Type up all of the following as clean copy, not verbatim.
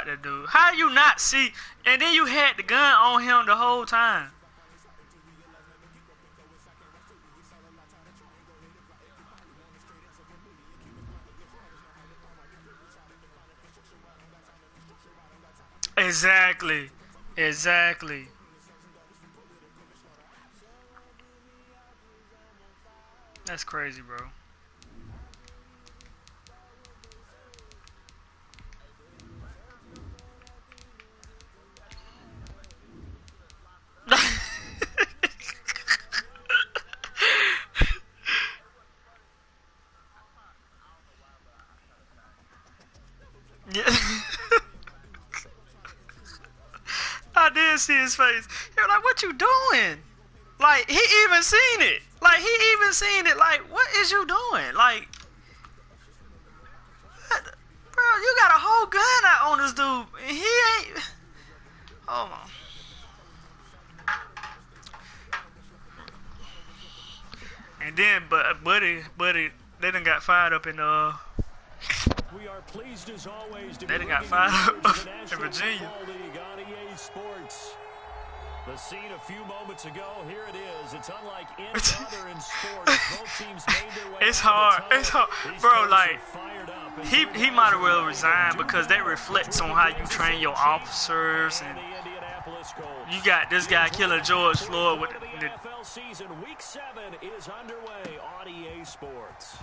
shot that dude. How you not see? And then you had the gun on him the whole time. Exactly. Exactly. That's crazy, bro. Yeah. I did see his face. He was like, "What you doing?" Like he even seen it. Like he even seen it. Like, what is you doing? Like, what? Bro, you got a whole gun out on this dude. And he ain't. Oh my. And then, buddy, they done got fired up in We are pleased as always to they done got fired up in Virginia. Sports. The scene a few moments ago, here it is. It's unlike any other in sports. Both teams made their way. It's hard. It's hard, bro. Like he might as well resign because that reflects on how you train your officers. And you got this guy killing George Floyd with the NFL season. Week 7 is underway on EA Sports.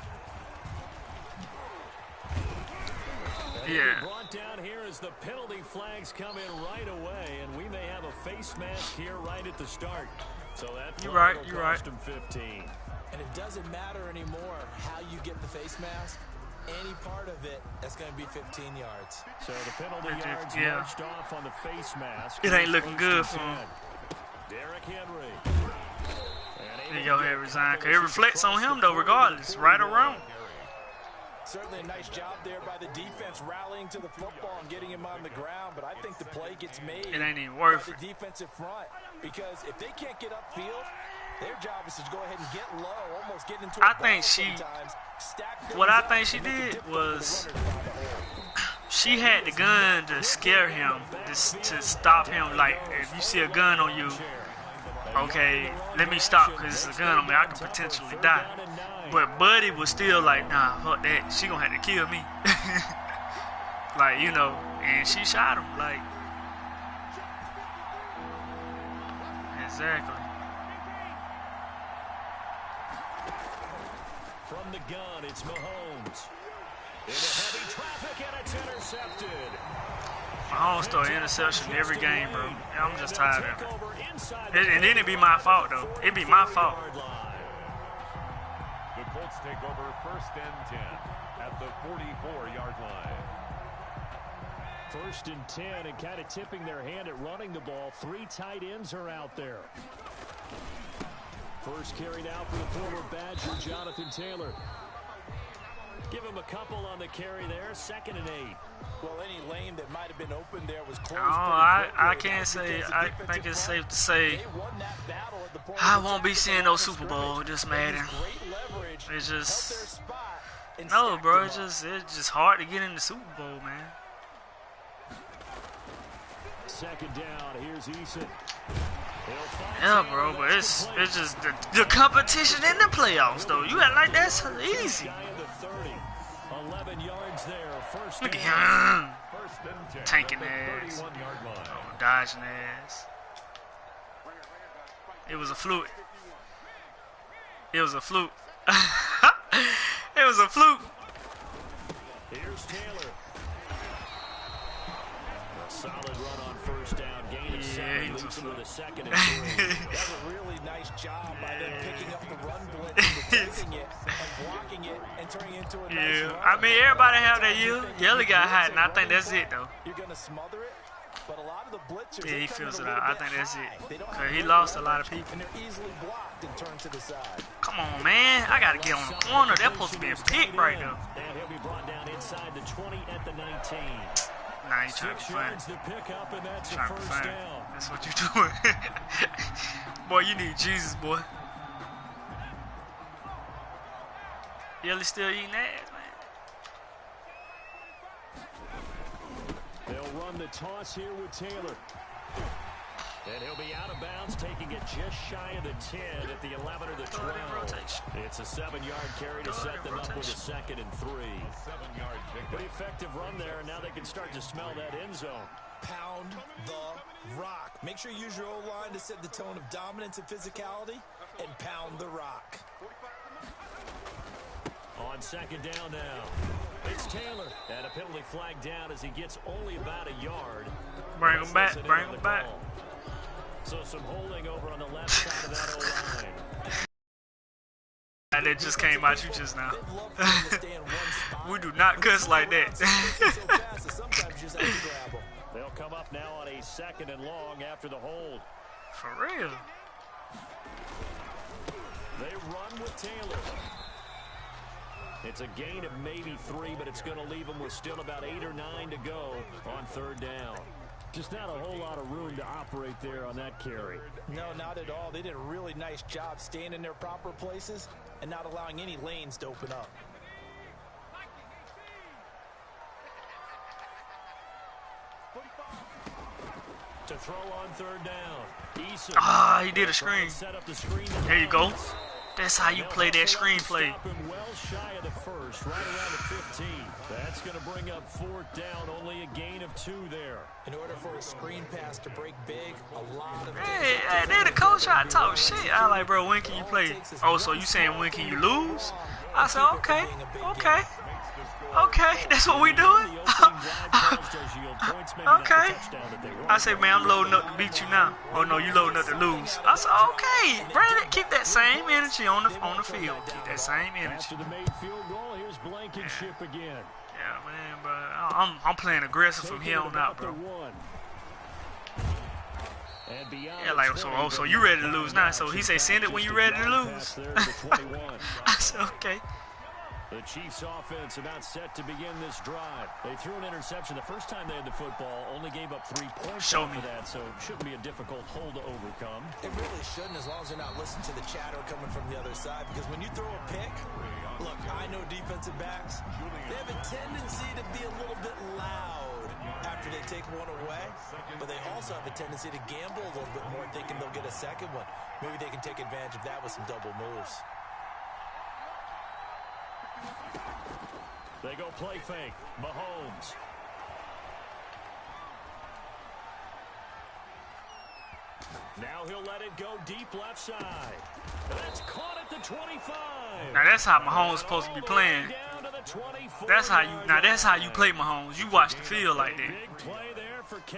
Yeah. Brought down here as the penalty flags come in right away, and we may have a face mask here right at the start. So that you're right. You're right. 15. And it doesn't matter anymore how you get the face mask. Any part of it, that's going to be 15 yards. So the penalty yards marched off on the face mask. It ain't looking good for him. Derrick Henry. He go ahead and resign because it reflects on him though, regardless, right or wrong. Certainly a nice job there by the defense rallying to the football and getting him on the ground, but I think the play gets made. It ain't even worth it. The defensive front, because if they can't get upfield, their job is to go ahead and get low, almost get into. I think what I think she did was she had the gun to scare him, to stop him. Like if you see a gun on you, okay, let me stop because it's a gun on me. I could potentially die. But Buddy was still like, nah, fuck that. She gonna have to kill me. Like, you know, and she shot him. Like, exactly. From the gun, it's Mahomes. Into heavy traffic, and it's intercepted. Mahomes throw an interception every game, bro. I'm just tired of it. And then it'd be my fault, though. It'd be my fault. The Colts take over 1st and 10 at the 44-yard line. 1st and 10, and kind of tipping their hand at running the ball. 3 tight ends are out there. First carried out for the former Badger, Jonathan Taylor. Give him a couple on the carry there. 2nd and 8. Well, any lane that might have been open there was closed. I can't say. I think it's safe to say I won't be seeing no Super Bowl this Madden. It's just no, bro. It's just hard to get in the Super Bowl, man. 2nd down. Here's Eason. Yeah, bro, but it's just the competition in the playoffs, though. You act like that's easy. 11 yards there. Look at him. Tanking ass. Oh, dodging ass. It was a fluke. It was a fluke. It was a fluke. Here's Taylor. A solid run on 1st down. Gain of 7 leads him with a 2nd and 3. That's a really nice job by them picking up the run blitz, protecting it, and blocking it, and turning it into a nice run. I mean, everybody have their year. Yelly got hot, and I think that's it, though. You're going to smother it, but a lot of the blitzers, yeah, he feels it out. I think that's it. Because he lost a lot of people. And they're easily blocked and turned to the side. Come on, man. I got to get on the corner. That's supposed to be a pick right there. And he'll be brought down inside the 20 at the 19. Nah, you trying to be funny. Trying to be funny. That's what you doing. Boy, you need Jesus, boy. Yelly still eating ass, man. They'll run the toss here with Taylor. And he'll be out of bounds, taking it just shy of the 10 at the 11 or the 12. It's a 7-yard carry to set them up with a 2nd and 3. Pretty effective run there, and now they can start to smell that end zone. Pound the rock. Make sure you use your O-line to set the tone of dominance and physicality, and pound the rock. On 2nd down now, it's Taylor. And a penalty flag down as he gets only about a yard. Bring him back, bring him back. So some holding over on the left side of that O-line. And it just came out you just now. We do not cuss like that. They'll come up now on a 2nd and long after the hold. For real. They run with Taylor. It's a gain of maybe 3, but it's going to leave them with still about 8 or 9 to go on 3rd down. Just not a whole lot of room to operate there on that carry. No, not at all. They did a really nice job staying in their proper places and not allowing any lanes to open up. To throw on 3rd down. Eason. Ah, he did a screen. Set up the screen. There you go. That's how you play that screenplay. Well shy of the 1st, right around the 15. That's going to bring up 4th down, only a gain of 2 there. In order for a screen pass to break big, a lot of... Hey, then the coach tried to talk shit. I like, bro, when can you play? Oh, so you saying when can you lose? I said, okay, okay. Okay, that's what we doing? Okay. I said, man, I'm loading up to beat you now. Oh, no, you loading up to lose. I said, okay. Brandon, keep that same energy on the field. Keep that same energy. After the made field goal, here's Blankenship again. Yeah, man, bro. I'm playing aggressive from here on out, bro. Yeah, like, so you ready to lose now. So he said, send it when you ready to lose. I said, okay. The Chiefs offense about set to begin this drive. They threw an interception the first time they had the football, only gave up 3 points for that, so it shouldn't be a difficult hole to overcome. It really shouldn't, as long as you're not listening to the chatter coming from the other side, because when you throw a pick, look, I know defensive backs, they have a tendency to be a little bit loud after they take one away, but they also have a tendency to gamble a little bit more, thinking they'll get a second one. Maybe they can take advantage of that with some double moves. They go play fake. Mahomes. Now he'll let it go deep left side. That's caught at the 25. Now that's how Mahomes is supposed to be playing. That's how you play Mahomes. You watch the field like that.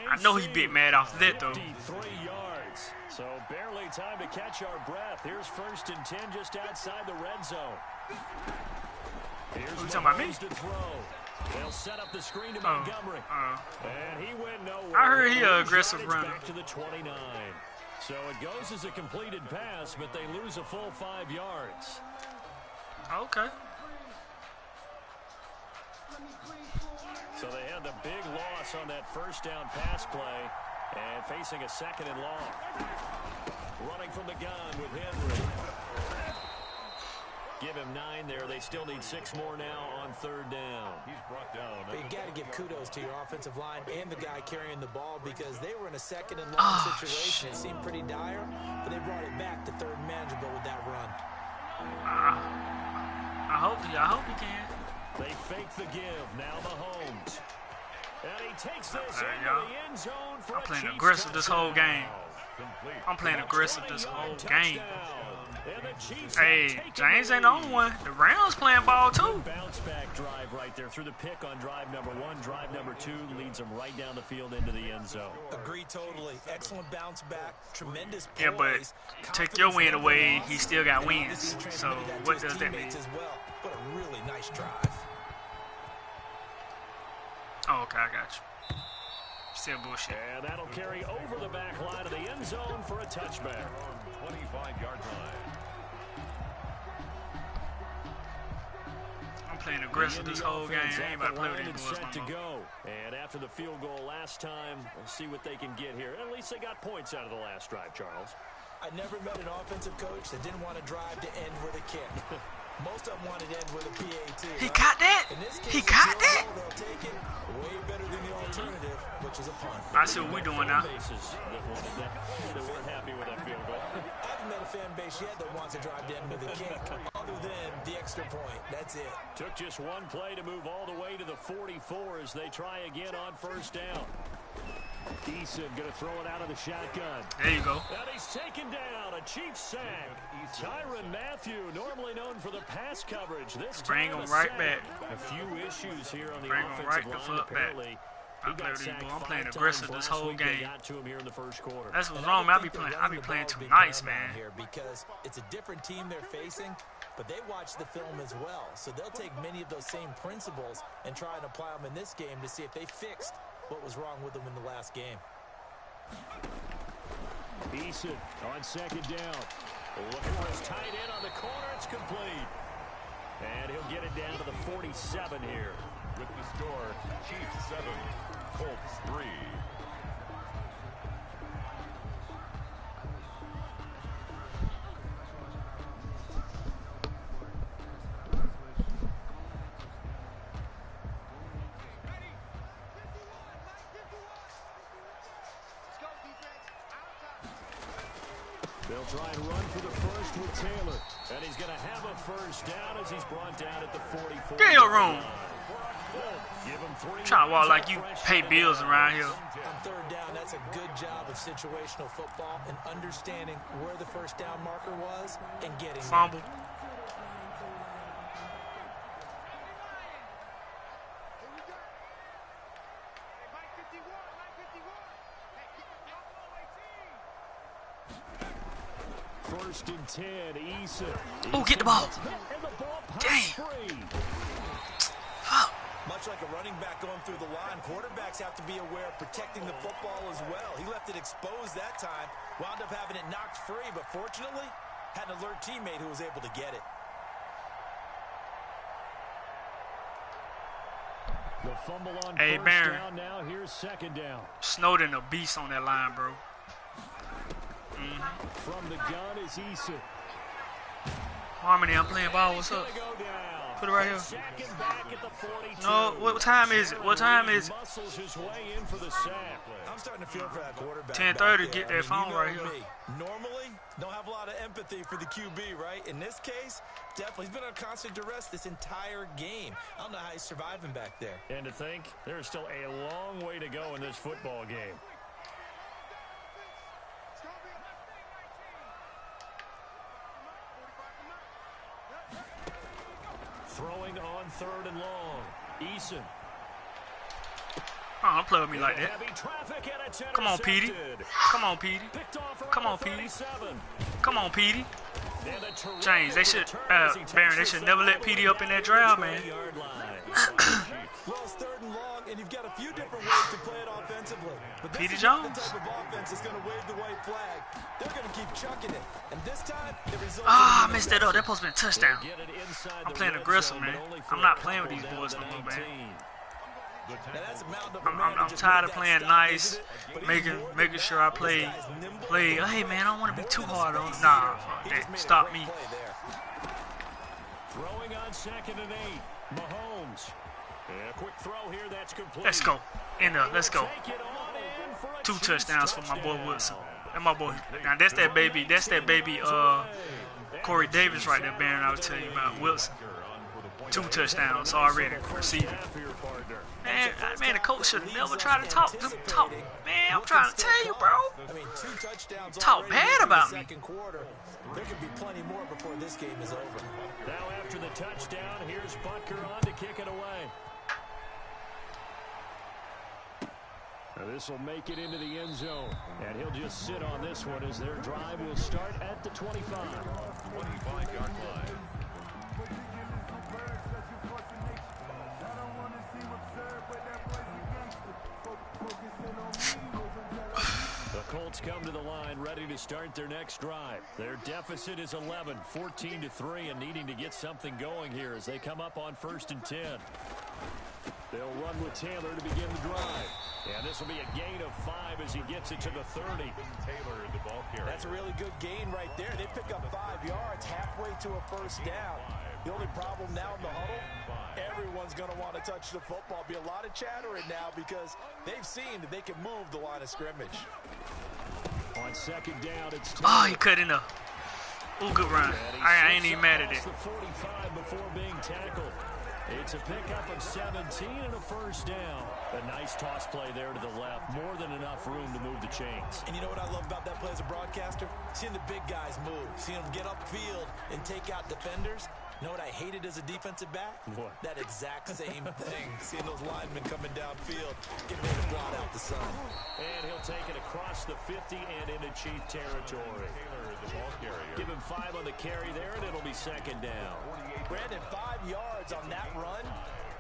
I know he bit mad off that though. 3 yards. So barely time to catch our breath. Here's 1st and 10 just outside the red zone. Who you talking about me? They'll set up the screen to Montgomery. And he went nowhere. I heard he an aggressive runner. Back to the 29. So it goes as a completed pass, but they lose a full 5 yards. Okay. So they had the big loss on that 1st down pass play and facing a 2nd and long. Running from the gun with Henry. Give him 9 there. They still need 6 more now on 3rd down. He's brought down. But you got to give kudos to your offensive line and the guy carrying the ball, because they were in a 2nd and long situation. It seemed pretty dire, but they brought it back to 3rd and manageable with that run. I hope he can. They fake the give. Now Mahomes. And he takes this into the end zone for I'm playing aggressive this whole game. I'm playing aggressive this whole game. Hey, James ain't the only one. The Rams playing ball too. Bounce back drive right there through the pick on drive number 1. Drive number 2 leads them right down the field into the end zone. Agree totally. Excellent bounce back. Tremendous poise. Yeah, but take your win away, he still got wins. So what does that mean? What a really nice drive. Oh, okay, I got you. Still bullshit. And that'll carry over the back line of the end zone for a touchback. 25-yard line. I'm playing aggressive this whole game. I ain't about to play with these boys no more. Go. And after the field goal last time, we'll see what they can get here. At least they got points out of the last drive, Charles. I never met an offensive coach that didn't want to drive to end with a kick. Most of them want it end with a PAT. He got that? He got that? They'll take it way better than the alternative, which is a punt. I see what we're doing now. That weren't happy with that field goal. I haven't met a fan base yet that wants to drive to end with a kick, other than the extra point. That's it. Took just one play to move all the way to the 44 as they try again on first down. Eason going to throw it out of the shotgun. There you go. And he's taken down. A Chiefs sack. Tyrann Mathieu, normally known for the pass coverage. This Bring time him a right sack. back. A few issues here on the Bring him offensive right the line. fuck back. Apparently, I play with these boys. I'm playing aggressive this whole game. Got to him here in the first quarter. That's what's wrong, man. I be playing too nice, man. Here because it's a different team they're facing, but they watch the film as well. So they'll take many of those same principles and try and apply them in this game to see if they fixed what was wrong with them in the last game. Eason on second down. Looking for his tight end on the corner. It's complete. And he'll get it down to the 47 here. With the score, Chiefs 7, Colts 3. They'll try and run for the first with Taylor. And he's going to have a first down as he's brought down at the 44. Get your room. Give him 3. Trying to walk like you pay bills around here. On third down, that's a good job of situational football and understanding where the first down marker was and getting Fumble. First and 10, Eason. Oh, get the ball. And the ball Damn. free. Fuck. Much like a running back going through the line, quarterbacks have to be aware of protecting the football as well. He left it exposed that time, wound up having it knocked free, but fortunately, had an alert teammate who was able to get it. The fumble on Hey, first Baron. down now. Here's second down. Snowden a beast on that line, bro. From the gun is Eason. Harmony, I'm playing ball. What's up? Go down. Put it right here. Second back at the 42. No, what time is it? What time is it? Muscles his way in for the sack. I'm starting to feel for that quarterback. 10:30, back get there. that phone you know right here. me. Normally, don't have a lot of empathy for the QB, right? In this case, definitely. He's been on constant duress this entire game. I don't know how he's surviving back there. And to think, there's still a long way to go in this football game. Throwing on third and long. Eason. Oh, don't play with me like that. Heavy traffic and it's Come on, Petey. intercepted. Come on, Petey. Picked off around Come on, the Petey. 37. Come on, Petey. And a terrific James, they should, return as he Baron, they takes should us never all let the Petey way up in to that the draft, man. 20-yard line. Well, it's third and long, and you've got a few different ways to play it offensively. But this Petey is not the Jones. type of offense that's going to wave the white flag. They're going to keep chucking it. And this time, the result Ah, I missed that up. That supposed to be a touchdown. Get it inside I'm the playing red aggressive, zone, man. but only for I'm a not playing with couple these boys down no to more, man. 19. Now, that's a mountain of a I'm man to just tired make of that playing stop, nice, isn't it? But he's more than making that. sure I This play. guy's nimble. Hey, man, I don't want to be too More hard than a on. space Nah, eater. fuck He that. just made a Stop great me. play there. Throwing on second and 8. Mahomes. A quick throw here that's complete. Let's go. In there. Let's go. Take it on in for a 2 Chiefs touchdowns for my boy touchdown. Woodson. And my boy. Now that's that baby. Corey Davis right there, Baron. I was telling you about Wilson. 2 touchdowns already receiving. Man, the coach should never try to talk. Man, I'm trying to tell you, bro. I mean, 2 touchdowns Talk already bad in the about me. second quarter. There could be plenty more before this game is over. Now after the touchdown, here's Butker on to kick it away. This will make it into the end zone. And he'll just sit on this one as their drive will start at the 25. 25-yard line. The Colts come to the line ready to start their next drive. Their deficit is 11, 14-3, and needing to get something going here as they come up on 1st and 10. They'll run with Taylor to begin the drive. And this will be a gain of 5 as he gets it to the 30. Taylor, the ball carrier. That's a really good gain right there. They pick up 5 yards halfway to a first down. The only problem now in the huddle, everyone's going to want to touch the football. Be a lot of chattering now because they've seen that they can move the line of scrimmage. On second down, it's Oh, he cut in a good run. I ain't even mad at it. The 45 before being tackled. It's a pickup of 17 and a first down. A nice toss play there to the left. More than enough room to move the chains. And you know what I love about that play as a broadcaster? Seeing the big guys move. Seeing them get upfield and take out defenders. You know what I hated as a defensive back? What? That exact same thing. Seeing those linemen coming downfield, getting ready to blot out the sun. And he'll take it across the 50 and into Chief territory. Taylor, the ball carrier. Give him 5 on the carry there, and it'll be second down. Brandon, 5 yards on that run.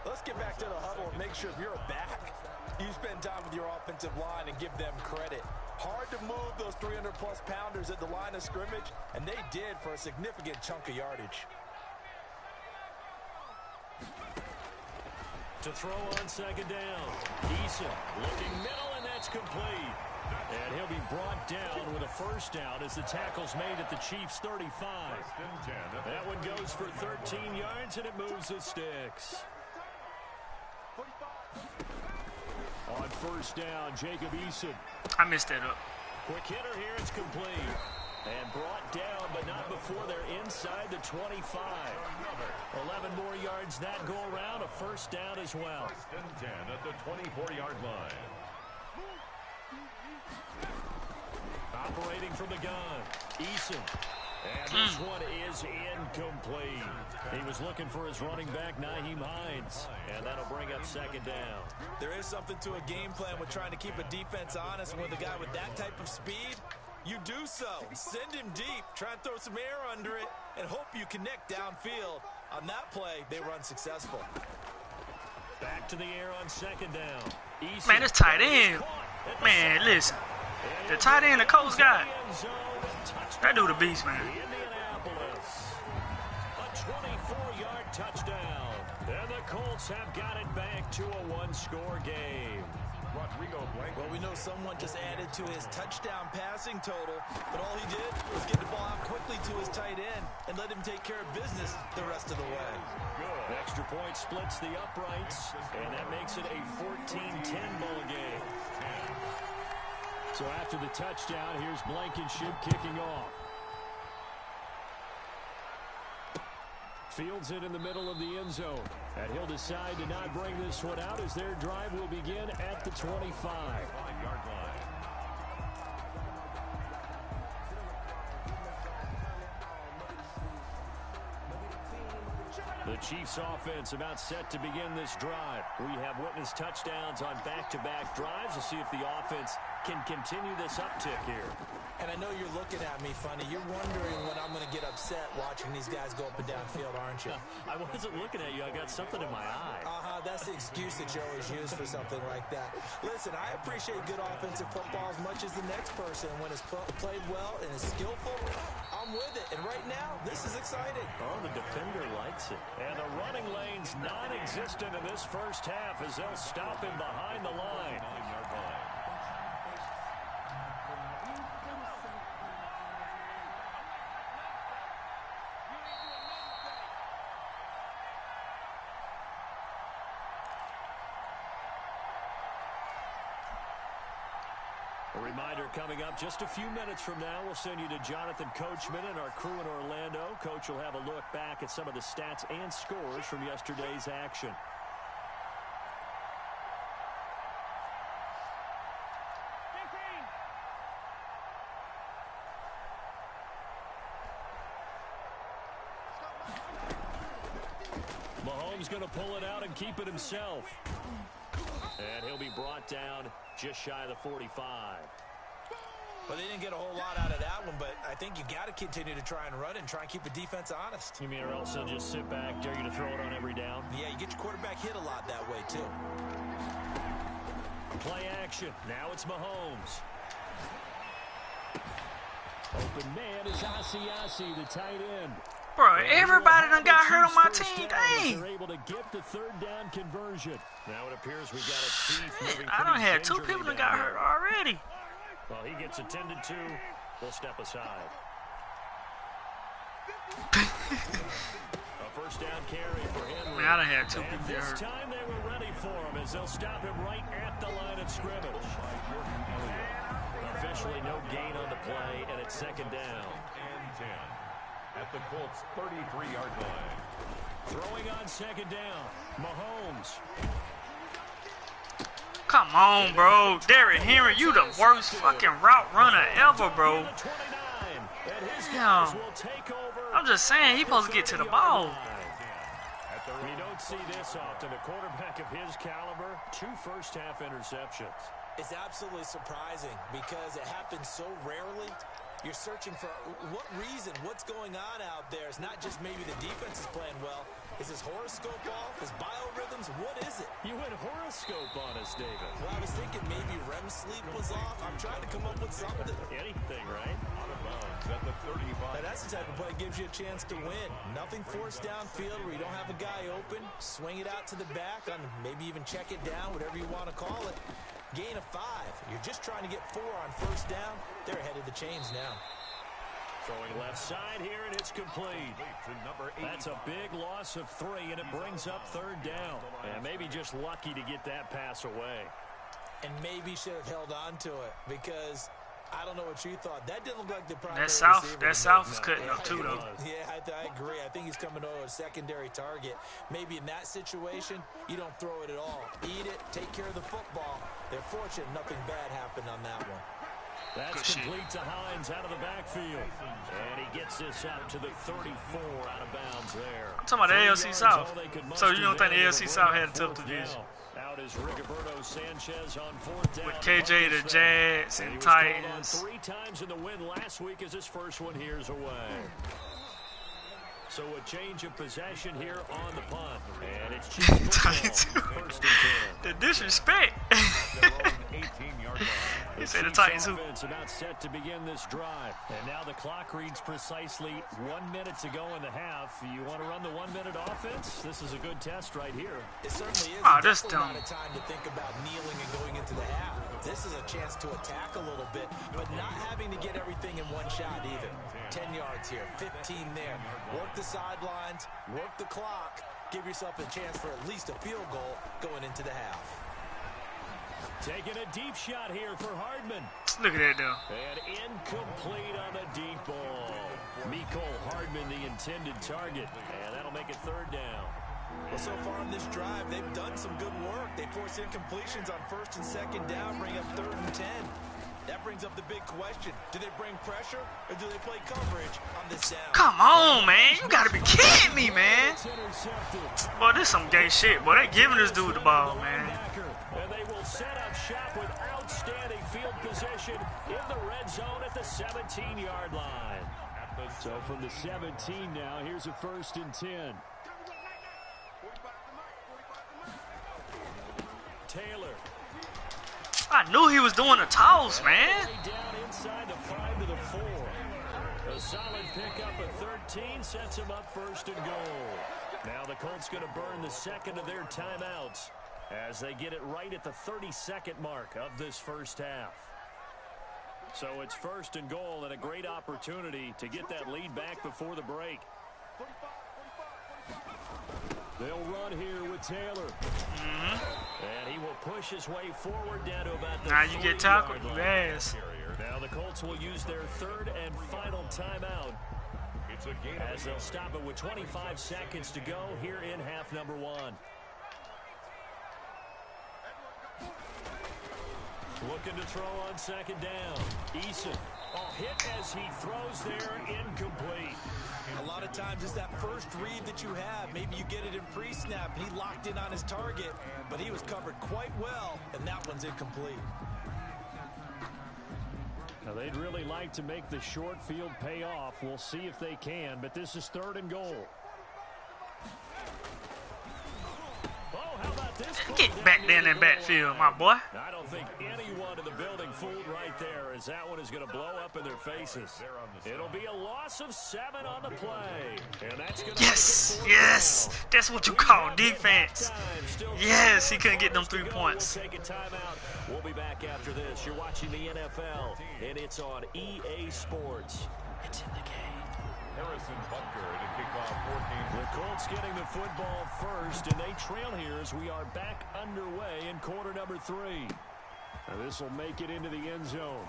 Let's get back to the huddle and make sure if you're a back, you spend time with your offensive line and give them credit. Hard to move those 300-plus pounders at the line of scrimmage, and they did for a significant chunk of yardage. To throw on second down. Eason looking middle, and that's complete. And he'll be brought down with a first down as the tackle's made at the Chiefs' 35. That one goes for 13 yards, and it moves the sticks. On first down, Jacob Eason. I messed that up. Quick hitter here, it's complete. And brought down, but not before they're inside the 25. 11 more yards that go around, a first down as well. 10 at the 24-yard line. Operating from the gun, Eason. And this one is incomplete. He was looking for his running back, Nyheim Hines. And that'll bring up second down. There is something to a game plan with trying to keep a defense honest. And with a guy with that type of speed, you do so. Send him deep, try and throw some air under it, and hope you connect downfield. On that play, they were unsuccessful. Back to the air on second down. Eason. Man, this tight end. Man, listen. The tight end the Colts got. That dude a beast, man. Indianapolis. A 24-yard touchdown. And the Colts have got it back to a one-score game. Rodrigo Blanco. Well, we know someone just added to his touchdown passing total, but all he did was get the ball out quickly to his tight end and let him take care of business the rest of the way. Good. Extra point splits the uprights, and that makes it a 14-10 ball game. So after the touchdown, here's Blankenship kicking off. Fields it in the middle of the end zone. And he'll decide to not bring this one out as their drive will begin at the 25. 5-yard line. The Chiefs offense about set to begin this drive. We have witnessed touchdowns on back-to-back drives. We'll see if the offense can continue this uptick here. And I know you're looking at me funny. You're wondering when I'm going to get upset watching these guys go up and down field, aren't you? I wasn't looking at you. I got something in my eye. That's the excuse that you always use for something like that. Listen, I appreciate good offensive football as much as the next person. When it's played well and is skillful, I'm with it. And right now, this is exciting. Oh, the defender likes it. And the running lane's non-existent in this first half as they'll stop him behind the line. 9-yard line. A reminder coming up just a few minutes from now, we'll send you to Jonathan Coachman and our crew in Orlando. Coach will have a look back at some of the stats and scores from yesterday's action. Mahomes going to pull it out and keep it himself. And he'll be brought down just shy of the 45. Well, they didn't get a whole lot out of that one, but I think you got to continue to try and run and try and keep the defense honest. You mean or else they'll just sit back, dare you to throw it on every down? Yeah, you get your quarterback hit a lot that way, too. Play action. Now it's Mahomes. Open man is Asiasi, the tight end. Bro, everybody done got hurt on my team. Dang. Able to get the third down conversion. Now it appears we got a chief moving. I done had 2 people that got hurt already. Well, he gets attended to. We'll step aside. A first down carry for him. Man, I done had 2 people This hurt. time they were ready for him as they'll stop him right at the line of scrimmage. Officially no gain on the play, and it's second down. And 10 at the Colts' 33-yard line. Throwing on second down, Mahomes. Come on, bro. Derrick Henry, you the worst fucking route runner ever, bro. Damn. I'm just saying, he supposed to get to the ball. We don't see this often. A quarterback of his caliber, 2 first-half interceptions. It's absolutely surprising because it happens so rarely. You're searching for what reason, what's going on out there. It's not just maybe the defense is playing well. Is his horoscope off? His biorhythms? What is it? You went horoscope on us, David. Well, I was thinking maybe REM sleep was off. I'm trying to come up with something. Anything, right? Out of bounds at the 35. Now, that's the type of play that gives you a chance to win. Nothing forced downfield where you don't have a guy open. Swing it out to the back on maybe even check it down, whatever you want to call it. Gain of 5. You're just trying to get 4 on first down. They're ahead of the chains now. Throwing left side here, and it's complete. That's a big loss of 3, and it brings up third down. And maybe just lucky to get that pass away. And maybe should have held on to it because I don't know what you thought. That didn't look like the primary That South is cutting up too, though. Yeah, I agree. I think he's coming over a secondary target. Maybe in that situation, you don't throw it at all. Eat it, take care of the football. They're fortunate nothing bad happened on that one. That's complete to Hines out of the backfield. And he gets this up to the 34 out of bounds there. I'm talking about the AFC South. So you don't think the AFC South had a tough division? Out is Rigoberto Sanchez on fourth down. With KJ, the Jags, and Titans. 3 times in the win last week as his first one here's away. So a change of possession here on the punt. And it's Chiefs football. First and 10. The disrespect. He said the Titans who? About set to begin this drive. And now the clock reads precisely 1 minute to go in the half. You want to run the 1 minute offense? This is a good test right here. It certainly is. Oh, this dumb. Not a time to think about kneeling and going into the half. This is a chance to attack a little bit, but not having to get everything in one shot either. 10 yards here, 15 there. Work the sidelines, work the clock. Give yourself a chance for at least a field goal going into the half. Taking a deep shot here for Hardman. Look at that, though. And incomplete on the deep ball. Mecole Hardman, the intended target. And that'll make it third down. Well, so far on this drive, they've done some good work. They force incompletions on first and second down, bring up third and 10. That brings up the big question. Do they bring pressure or do they play coverage on this down? Come on, man. You got to be kidding me, man. Boy, this some gay shit. Boy, they giving this dude the ball, man. And they will set up shop with outstanding field position in the red zone at the 17-yard line. So from the 17 now, here's a first and 10. Taylor. I knew he was doing a toss, man. Down inside the 5 to the 4. A solid pickup at 13 sets him up first and goal. Now the Colts going to burn the second of their timeouts as they get it right at the 32nd mark of this first half. So it's first and goal and a great opportunity to get that lead back before the break. They'll run here with Taylor. And he will push his way forward down to about the now you get tackled, you ass. Now the Colts will use their third and final timeout as they'll stop it with 25 seconds to go here in half number 1. Looking to throw on second down. Eason. Hit as he throws there, incomplete. A lot of times it's that first read that you have. Maybe you get it in pre-snap. He locked in on his target, but he was covered quite well, and that one's incomplete. Now they'd really like to make the short field pay off. We'll see if they can, but this is third and goal. Oh, how about this? Get back there in that backfield, my boy. I don't think anyone everyone in the building fooled right there, as that one is going to blow up in their faces. It'll be a loss of 7 on the play. And that's going to yes, that's what you call defense. Yes, he couldn't get them 3 points. We'll take a timeout. We'll be back after this. You're watching the NFL, and it's on EA Sports. It's in the game. Harrison Butker to kick off 14. The Colts getting the football first, and they trail here as we are back underway in quarter number 3. Now this will make it into the end zone.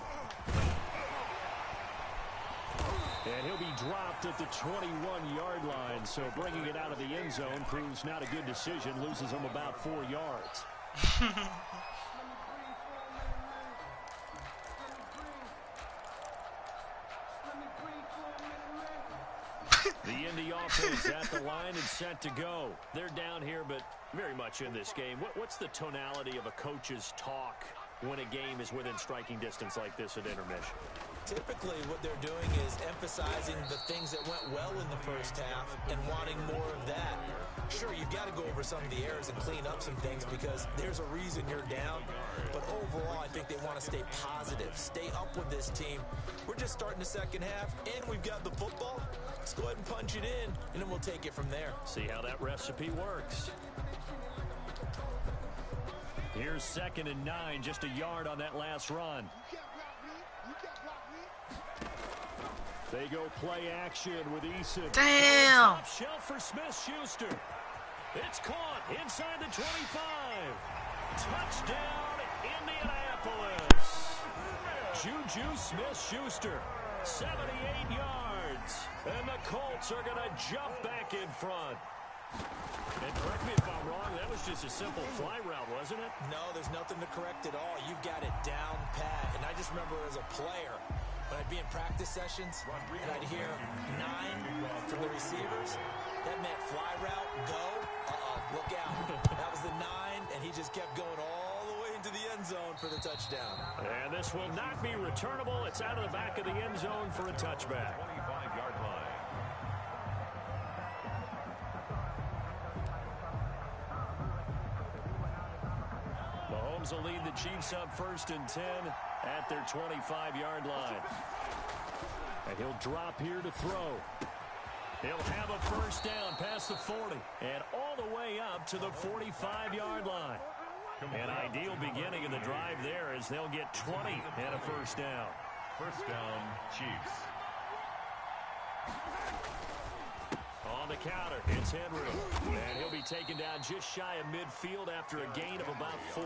And he'll be dropped at the 21-yard line, so bringing it out of the end zone proves not a good decision, loses him about 4 yards. The Indy offense at the line and set to go. They're down here, but very much in this game. What's the tonality of a coach's talk when a game is within striking distance like this at intermission? Typically, what they're doing is emphasizing the things that went well in the first half and wanting more of that. Sure, you've got to go over some of the errors and clean up some things because there's a reason you're down. But overall, I think they want to stay positive, stay up with this team. We're just starting the second half, and we've got the football. Let's go ahead and punch it in, and then we'll take it from there. See how that recipe works. Here's 2nd and 9, just a yard on that last run. They go play action with Eason. Damn! Top shelf for Smith-Schuster. It's caught inside the 25. Touchdown, Indianapolis. Juju Smith-Schuster, 78 yards. And the Colts are going to jump back in front. And correct me if I'm wrong, that was just a simple fly route, wasn't it? No, there's nothing to correct at all. You've got it down pat. And I just remember as a player, when I'd be in practice sessions, and I'd hear 9 from the receivers, that meant fly route, go, look out. That was the 9, and he just kept going all the way into the end zone for the touchdown. And this will not be returnable. It's out of the back of the end zone for a touchback. 25-yard line. Mahomes will lead the Chiefs up 1st and 10 at their 25-yard line. And he'll drop here to throw. He'll have a first down past the 40 and all the way up to the 45-yard line. An ideal beginning of the drive there as they'll get 20 and a first down. First down, Chiefs. On the counter, it's Henry. And he'll be taken down just shy of midfield after a gain of about 4.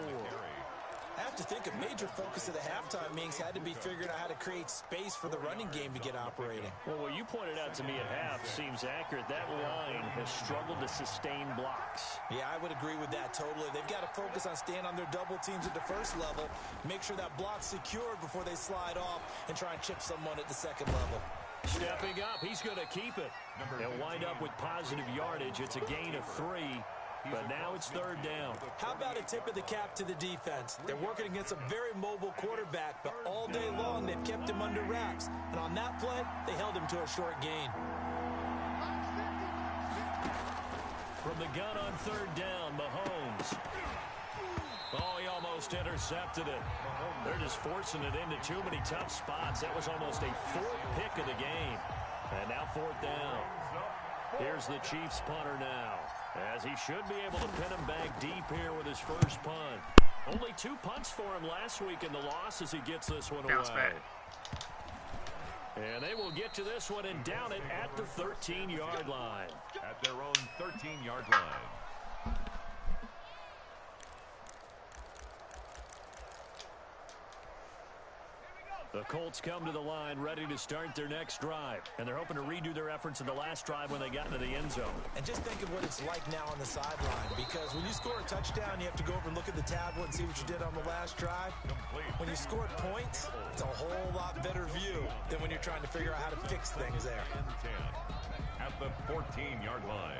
I have to think a major focus of the halftime meetings had to be figuring out how to create space for the running game to get operating. Well, what you pointed out to me at half seems accurate. That line has struggled to sustain blocks. Yeah, I would agree with that totally. They've got to focus on staying on their double teams at the first level, make sure that block's secured before they slide off and try and chip someone at the second level. Stepping up, he's going to keep it. They'll wind up with positive yardage. It's a gain of 3. But now it's 3rd down. How about a tip of the cap to the defense? They're working against a very mobile quarterback, but all day long they've kept him under wraps. And on that play, they held him to a short gain. From the gun on 3rd down, Mahomes. Oh, he almost intercepted it. They're just forcing it into too many tough spots. That was almost a 4th pick of the game. And now 4th down. Here's the Chiefs punter now, as he should be able to pin him back deep here with his first punt. Only 2 punts for him last week in the loss as he gets this one Bounce away. back. And they will get to this one and down it at the 13-yard line. At their own 13-yard line. The Colts come to the line ready to start their next drive. And they're hoping to redo their efforts in the last drive when they got into the end zone. And just think of what it's like now on the sideline, because when you score a touchdown, you have to go over and look at the tablet and see what you did on the last drive. When you scored points, it's a whole lot better view than when you're trying to figure out how to fix things there. 10 at the 14-yard line.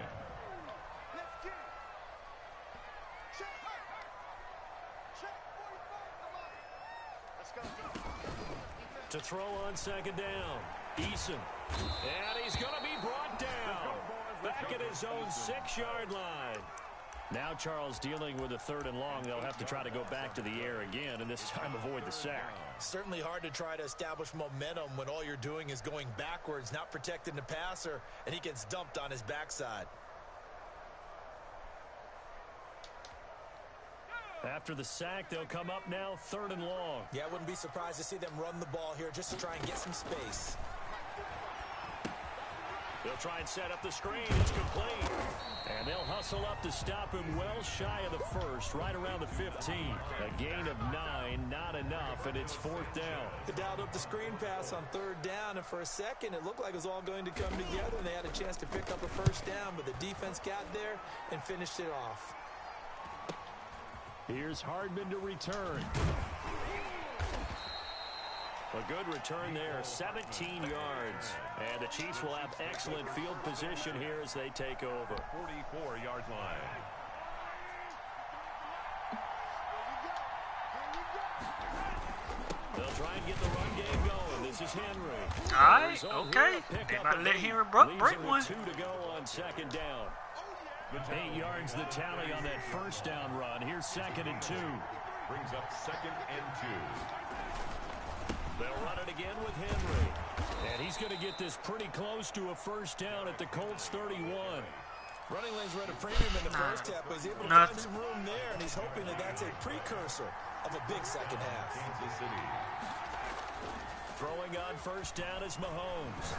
To throw on 2nd down, Eason. And he's going to be brought down. Back at his own 6-yard line. Now Charles dealing with a 3rd and long. They'll have to try to go back to the air again, and this time avoid the sack. Certainly hard to try to establish momentum when all you're doing is going backwards, not protecting the passer, and he gets dumped on his backside. After the sack, they'll come up now 3rd and long. Yeah, I wouldn't be surprised to see them run the ball here just to try and get some space. They'll try and set up the screen. It's complete. And they'll hustle up to stop him well shy of the 1st, right around the 15. A gain of 9, not enough, and it's 4th down. They dialed up the screen pass on 3rd down, and for a second, it looked like it was all going to come together, and they had a chance to pick up a 1st down, but the defense got there and finished it off. Here's Hardman to return. A good return there, 17 yards. And the Chiefs will have excellent field position here as they take over. 44-yard line. They'll try and get the run game going. This is Henry. All right, okay. They might let Henry break one. 2 to go on 2nd down. 8 yards the tally on that 1st down run. Here's 2nd and 2. Brings up 2nd and 2. They'll run it again with Henry. And he's going to get this pretty close to a 1st down at the Colts 31. Running lanes were at a premium in the first half, but he's able to find some room there, and he's hoping that that's a precursor of a big second half. Kansas City. Throwing on 1st down is Mahomes.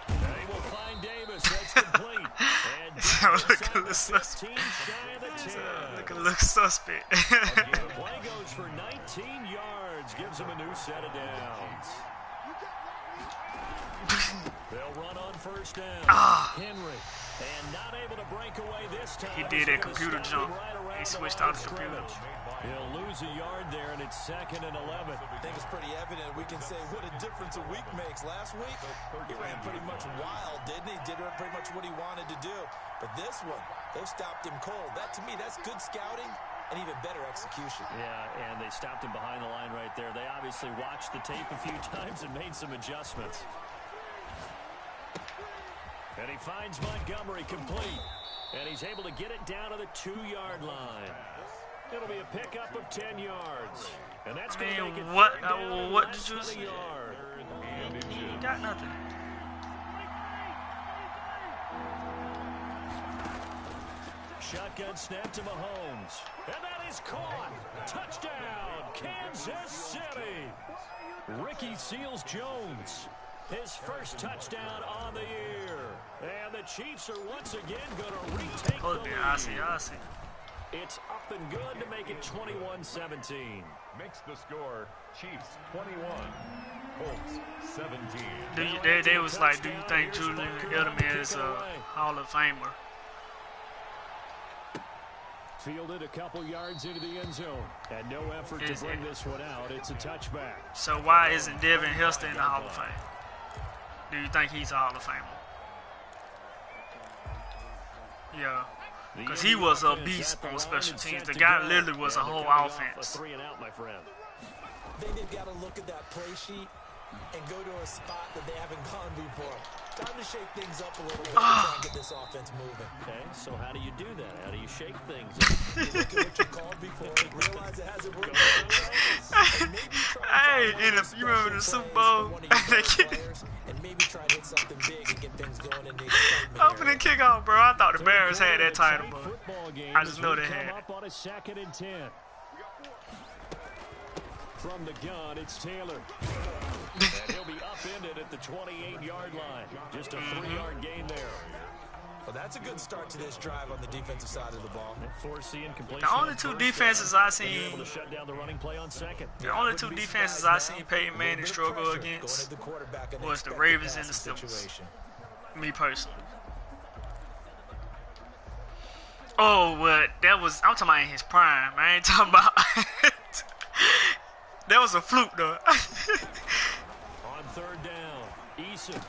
They will find Davis. That's complete. And Look a little suspect. Look a little suspect. The play goes for 19 yards. Gives him a new set of downs. They'll run on 1st down. Henry. And not able to break away this time. He did a computer jump. He switched out the computer. He'll lose a yard there, and it's 2nd and 11. I think it's pretty evident. We can say what a difference a week makes. Last week, he ran pretty much wild, didn't he? Did pretty much what he wanted to do. But this one, they've stopped him cold. That, to me, that's good scouting and even better execution. Yeah, and they stopped him behind the line right there. They obviously watched the tape a few times and made some adjustments. And he finds Montgomery complete. And he's able to get it down to the 2-yard line. It'll be a pickup of 10 yards. And that's going to make it what did you say? He got nothing. Shotgun snap to Mahomes. And that is caught. Touchdown, Kansas City. Ricky Seals-Jones. His 1st touchdown on the year. And the Chiefs are once again going to retake the lead. I see. It's up and good to make it 21-17. Makes the score Chiefs 21, Colts 17. They was like, do you think Julian Edelman is a Hall of Famer? Fielded a couple yards into the end zone. And no effort to bring this one out. It's a touchback. So why isn't Devin Hester in the Hall of Fame? Do you think he's a Hall of Famer? Yeah. Because he was a beast on special teams. The guy literally was a whole offense. 3 and out, my friend. I think they've got to look at that play sheet and go to a spot that they haven't gone before. Time to shake things up a little bit to try and get this offense moving. Okay, so how do you do that? How do you shake things up? You look at what you called before, realize it hasn't worked. Hey, you remember the Super Bowl? And maybe try to hit something big and get things going in the opening kickoff, bro. I thought the Bears had that title, but I just know they had it. Up on a 2nd and 10. From the gun, it's Taylor. And he'll be upended at the 28-yard line. Just a 3-yard gain there. Well, that's a good start to this drive on the defensive side of the ball. The only two defenses I seen, the only two defenses I seen Peyton Manning struggle against was the Ravens and the Steelers. Me personally. Oh, what? That was, I'm talking about in his prime. I ain't talking about. That was a fluke, though. On 3rd down, Eason.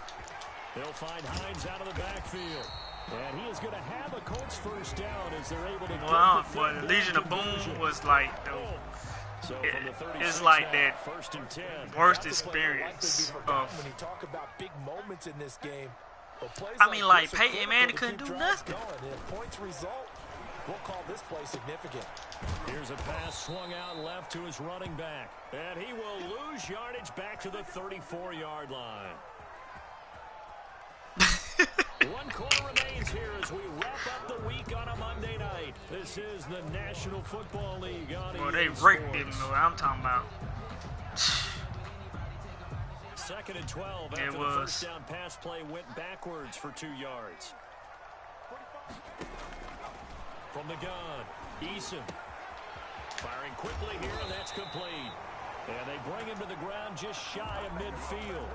They'll find Hines out of the backfield. And he is going to have a Colts 1st down as they're able to get the Legion of Boom was like, it's like that worst experience of. When you talk about big moments in this game, I mean, like Peyton Manning couldn't do nothing. Points result, We'll call this play significant. Here's a pass swung out left to his running back. And he will lose yardage back to the 34-yard line. 1 quarter remains here as we wrap up the week on a Monday night. This is the National Football League on Well, they raped him, though. I'm talking about. 2nd and 12 after the first down pass play went backwards for 2 yards. From the gun, Eason firing quickly here, and that's complete. And they bring him to the ground just shy of midfield.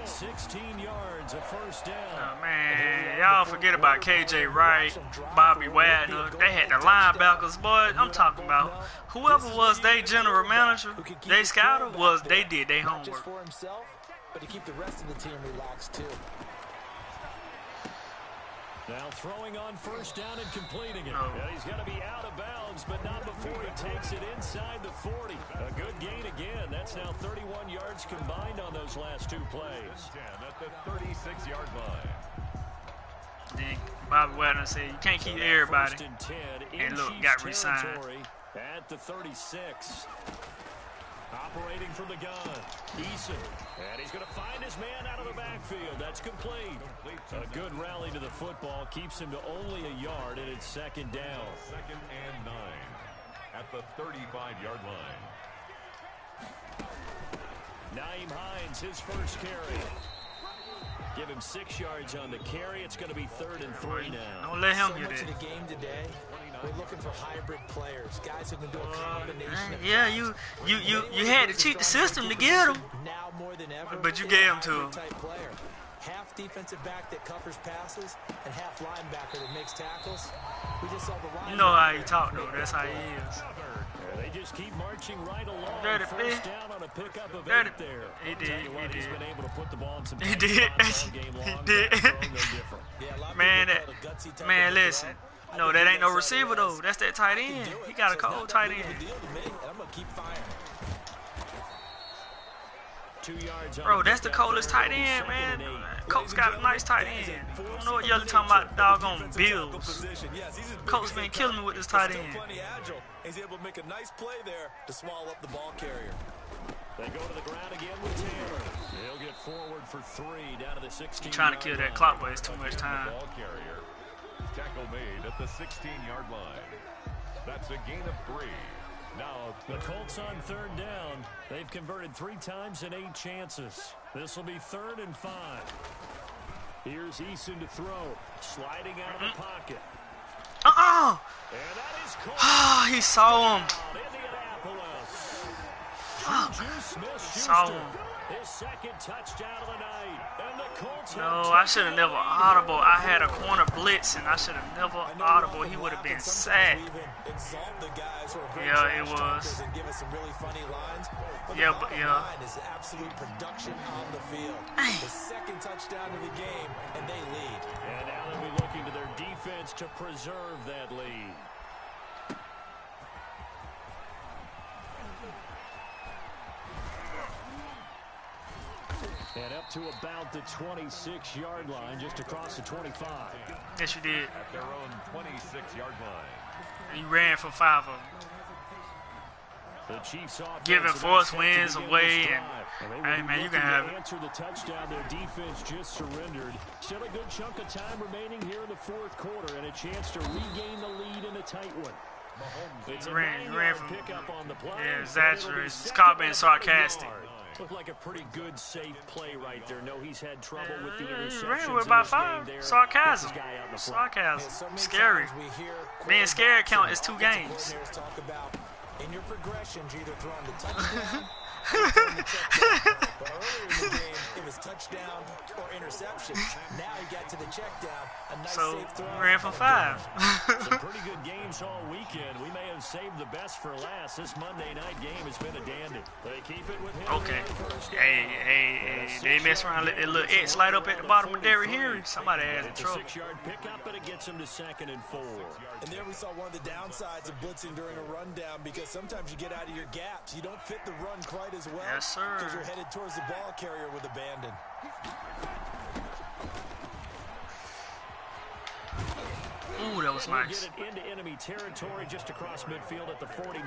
16 yards, a first down. Oh, man, y'all forget about KJ Wright, Bobby Wagner. They had the linebackers, boy. I'm talking about whoever was their general manager, they scouter, they did their homework. For himself, but to keep the rest of the team relaxed too. Now throwing on first down and completing it. And he's going to be out of bounds, but not before he takes it inside the 40. A good gain again. That's now 31 yards combined on those last 2 plays. 10 at the 36-yard line. Then Bobby Wagner said, you can't keep everybody. First and 10 and look, got re-signed. At the 36. Operating from the gun, Eason, and he's going to find his man out of the backfield. That's complete. A good rally to the football keeps him to only a yard, and it's 2nd down. 2nd and 9 at the 35-yard line. Nyheim Hines, his first carry. Give him 6 yards on the carry. It's going to be 3rd and 3 now. Don't let him So get much it. of the game today, we're looking for hybrid players, guys who can do a combination of Yeah, you had to cheat the system to get him. now more than ever. But you gave him to him. Type player. Half defensive back that covers passes and half linebacker that makes tackles. We just saw the linebacker. You know how he talk, though. That's how he is. They just keep marching right along. Dirty First down on a pickup of Dirty. 8 there. He did. He's been able to put the ball in some He tight did. spots all game long. He did. Throwing no different. Man, listen. No, that ain't no receiver, though. That's that tight end. He got a cold tight end. I'm gonna keep firing. 2 yards on Bro, that's the coldest tight end, man. Colts got a nice tight end. I don't know what y'all talking about, doggone Bills. Colts been killing me with this tight end. He's able to make a nice play there to swallow up the ball carrier. They go to the ground again with Taylor. He'll get forward for 3 down to the 16. He's trying to kill that clock, but it's too much time. Ball carrier. Tackle made at the 16-yard line. That's a gain of 3. Now the Colts on 3rd down. They've converted 3 times in 8 chances. This will be 3rd and 5. Here's Eason to throw. Sliding out of the pocket. And that is caught. He saw him. Indianapolis. Juju Smith-Schuster. Saw him. His 2nd touchdown of the night. And the Colts No, I should have never audible. I had a corner blitz, and I should have never audible. He would have been sad. Yeah, it was. Yeah, but yeah. Is absolute production on the field. The 2nd touchdown of the game, and they lead. And now they'll be looking to their defense to preserve that lead. And up to about the 26-yard line, just across the 25. Yes, you did. at their own 26-yard line. He ran for 5 of them. The Chiefs giving force wins away, and hey man, you can have it. Answer the touchdown. Their defense just surrendered. Still a good chunk of time remaining here in the 4th quarter, and a chance to regain the lead in a tight one. It's a ran from, pickup on the play. Yeah, exaggerated. It's called being sarcastic. Looked like a pretty good, safe play right there. No, he's had trouble with the He interceptions. ran with about 5. Sarcasm. Sarcasm. Scary. Being scared count as 2 games. Talk about in your progressions, either throwing the touchdown or throwing the check down. But earlier in the game, it was touchdown or interception. Now he got to the check down. A nice safe throw. He ran for 5. Some pretty good games all weekend. We may have saved the best for last. This Monday night game has been a dandy. They keep it with him. Okay. Hey, they mess around, let that little X light up at the bottom of Derrick Henry. Somebody has in trouble. It's a 6-yard pickup, but it gets him to 2nd and 4. And there we saw one of the downsides of blitzing during a rundown, because sometimes you get out of your gaps. You don't fit the run quite as well. Yes, sir. Because you're headed towards the ball carrier with abandon. Ooh, that was nice. Get it into enemy territory just across midfield at the 49.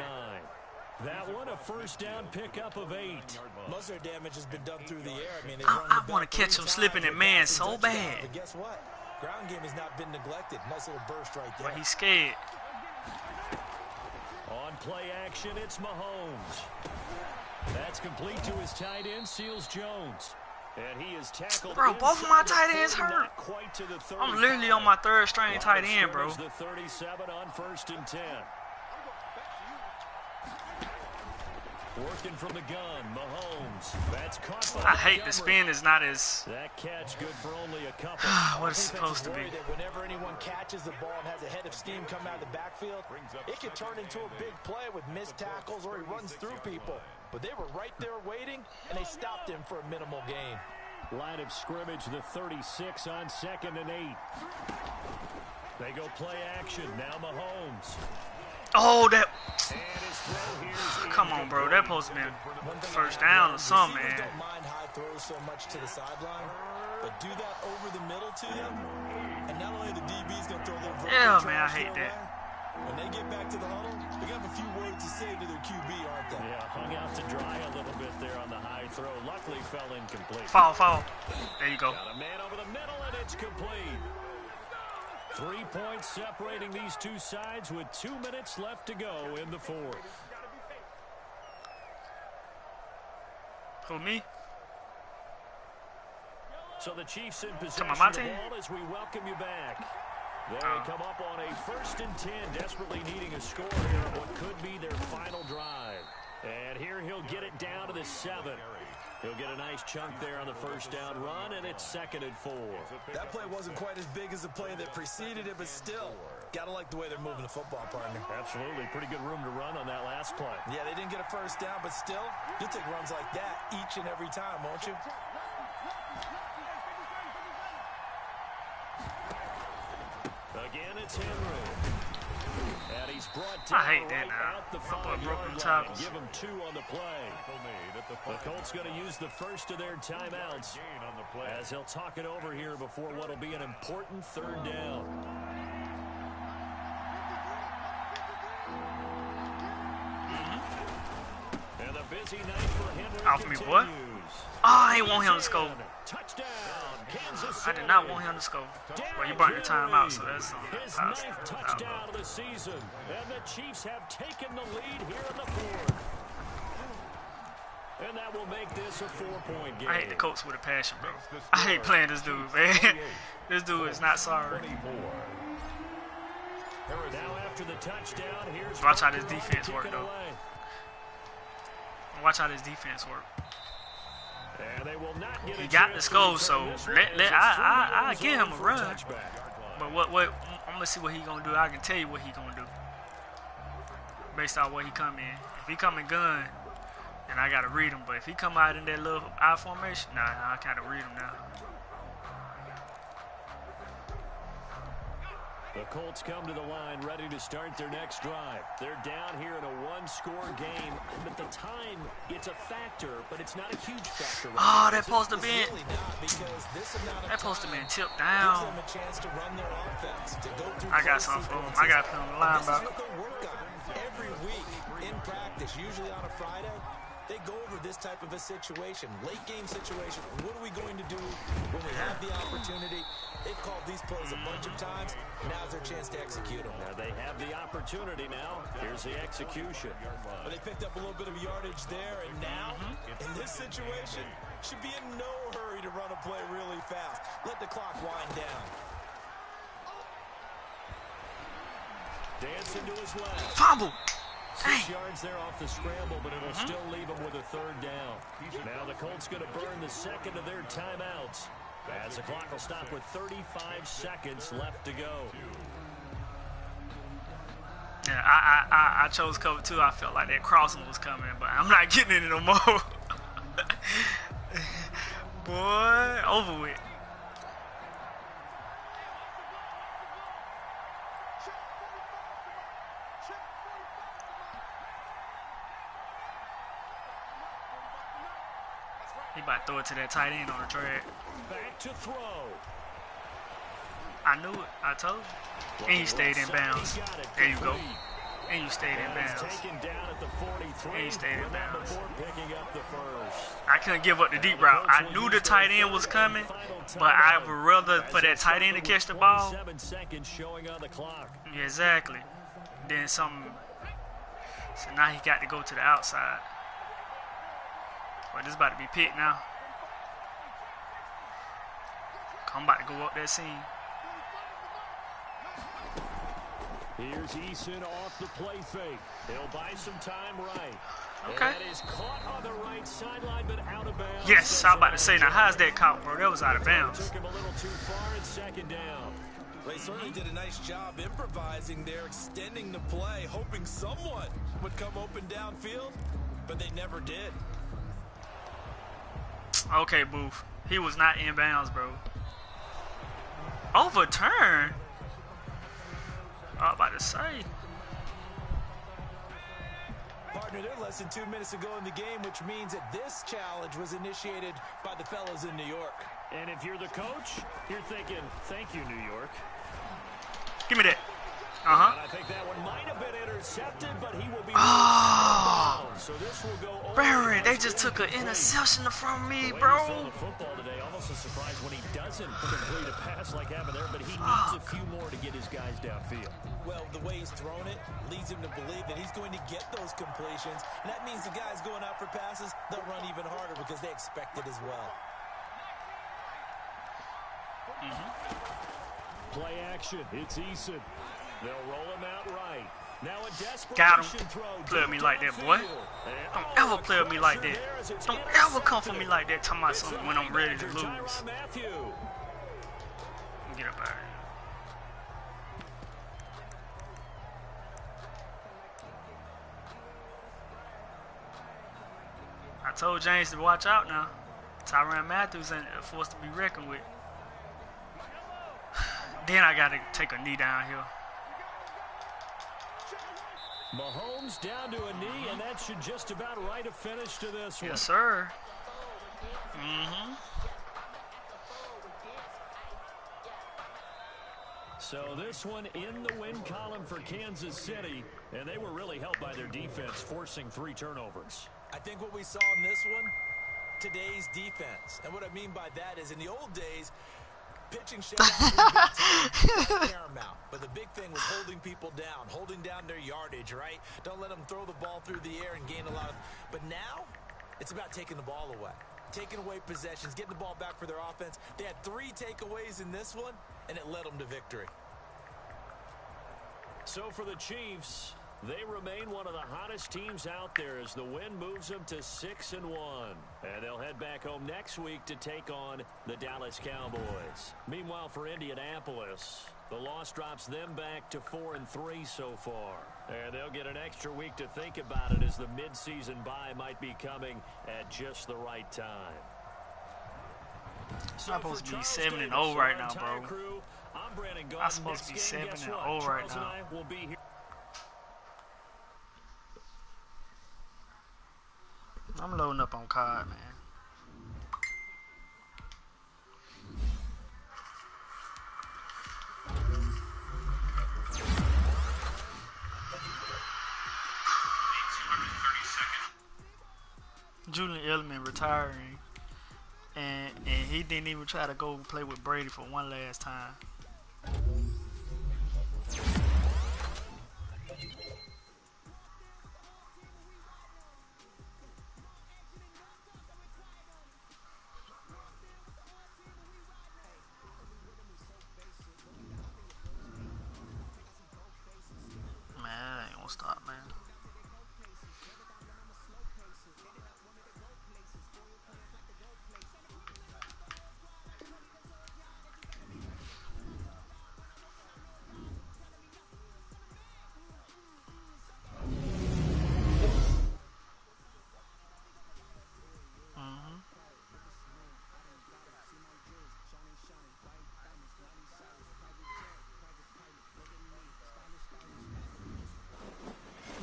That one, a first down pickup of 8. Most of their damage has been done through the air. I mean, I want to catch him slipping at man so bad. But guess what? Ground game has not been neglected. Nice little burst right there. But he's scared. On play action, it's Mahomes. That's complete to his tight end, Seals Jones. And he is tackled. Bro, both of my tight ends hurt. I'm literally on my third string tight end, bro. The 37 on 1st and 10. Working from the gun, Mahomes. That's caught by I hate the spin is not as. That catch good for only a couple. What it's supposed to be. That whenever anyone catches the ball and has a head of steam come out of the backfield, it can turn into a big play with missed tackles or he runs through people. But they were right there waiting, and they stopped him for a minimal gain. Line of scrimmage, the 36 on 2nd and 8. They go play action. Now Mahomes. Oh, that. Come on, bro. That supposed to be first down or something, man. Don't mind high throws so much to the sideline, but do that over the middle to them, and not only the DB's going to throw their Yeah, man, I hate that. When they get back to the huddle, they got a few words to say to their QB, aren't they? Yeah, hung out to dry a little bit there on the high throw. Luckily fell incomplete. Foul. There you go. Got a man over the middle, and it's complete. 3 points separating these two sides with 2 minutes left to go in the 4th. Who, me? So the Chiefs in possession on, my of the team. ball as we welcome you back. They come up on a 1st and 10, desperately needing a score here on what could be their final drive. And here he'll get it down to the 7. He'll get a nice chunk there on the first down run, and it's 2nd and 4. That play wasn't quite as big as the play that preceded it, but still, gotta like the way they're moving the football, partner. Absolutely. Pretty good room to run on that last play. Yeah, they didn't get a first down, but still, you'll take runs like that each and every time, won't you? Again, it's Henry. And he's brought down I hate that right now. at the My boy 5-yard broke them line. tackles. Give him 2 on the play. The Colts going to use the first of their timeouts as he'll talk it over here before what will be an important 3rd down. And a busy night for Henry. Off me, boy. Oh, I ain't want him to score. Touchdown, I did not want him to score. Well, you burnt the timeout, so that's his 9th touchdown of the season. And the Chiefs have taken the lead here in the 4th. And that will make this a 4-point game. I hate the Colts with a passion, bro. I hate playing this dude, man. This dude is not sorry. Now after the touchdown, here's Watch how this defense work, though. Watch how this defense work. And they will not get He got the score, so I give him a run. But what I'm gonna see what he gonna do. I can tell you what he gonna do based on what he come in. If he come in gun, then I gotta read him. But if he come out in that little I formation, nah, I gotta read him now. The Colts come to the line ready to start their next drive. They're down here in a 1-score game. But the time, it's a factor, but it's not a huge factor. Oh, that supposed to be tipped down. I got something for him. I got to put him on the line, bro. Every week in practice, usually on a Friday, they go over this type of a situation, late game situation. What are we going to do when we have the opportunity? They've called these plays a bunch of times. Now's their chance to execute them. Now they have the opportunity now. Here's the execution. Well, they picked up a little bit of yardage there, and now, in this situation, should be in no hurry to run a play really fast. Let the clock wind down. Dance into his left. Fumble. 6 yards there off the scramble, but it'll still leave him with a 3rd down. Now the Colts going to burn the 2nd of their timeouts, as the clock will stop with 35 seconds left to go. Yeah, I chose cover 2. I felt like that crossing was coming, but I'm not getting it no more. Boy, over with. He about to throw it to that tight end on the track. Back to throw. I knew it. I told you. And you stayed in bounds. There you go. And you stayed in bounds. And you stayed in bounds. I couldn't give up the deep route. I knew the tight end was coming, but I would rather for that tight end to catch the ball. Yeah, exactly. Then something. So now he got to go to the outside. But this is about to be picked now. I'm about to go up that seam. Here's Eason off the play fake. He'll buy some time right. Okay. And that is caught on the right sideline, but out of bounds. Yes, I was about to say, now how's that caught, bro? That was out of bounds. Took him a little too far and second down. They certainly did a nice job improvising there, extending the play, hoping someone would come open downfield, but they never did. Okay, Booth. He was not in bounds, bro. Overturn? I was about to say. Partner, they're less than 2 minutes ago in the game, which means that this challenge was initiated by the fellas in New York. And if you're the coach, you're thinking, thank you, New York. Give me that. Uh-huh. I think that one might have been intercepted, but he will be so this will go Barry, they just took an interception from me, bro. The football today, almost a surprise when he doesn't complete a pass like happened there, but he needs a few more to get his guys downfield. Well, the way he's thrown it leads him to believe that he's going to get those completions, and that means the guys going out for passes, they'll run even harder because they expect it as well. Play action. It's Eason. They'll roll him out right. Now a desperation Got him. throw. Play with me like that, boy. Don't ever play with me like that. Don't ever come for me like that talking about something when I'm ready to lose. Get up out of here. I told James to watch out now. Tyrann Matthews ain't a force to be reckoned with. Then I got to take a knee down here. Mahomes down to a knee, and that should just about write a finish to this one. Yes, sir. So this one in the win column for Kansas City, and they were really helped by their defense, forcing 3 turnovers. I think what we saw in this one, today's defense. And what I mean by that is in the old days, pitching shutouts were paramount. But the big thing was holding people down, holding down their yardage, right? Don't let them throw the ball through the air and gain a lot of... But now, it's about taking the ball away. Taking away possessions, getting the ball back for their offense. They had 3 takeaways in this one, and it led them to victory. So for the Chiefs, they remain one of the hottest teams out there as the win moves them to 6-1. And they'll head back home next week to take on the Dallas Cowboys. Meanwhile, for Indianapolis, the loss drops them back to 4-3 so far. And they'll get an extra week to think about it as the midseason bye might be coming at just the right time. I'm supposed to be 7-0 right now, bro. I'm supposed to be 7-0 right now. I'm loading up on COD, man. Julian Edelman retiring, and he didn't even try to go play with Brady for one last time. Man, I ain't gonna stop, man.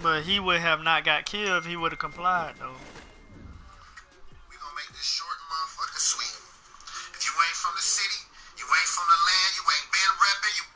But he would have not got killed if he would have complied, though. We gonna make this short and motherfucking sweet. If you ain't from the city, you ain't from the land, you ain't been weapon, you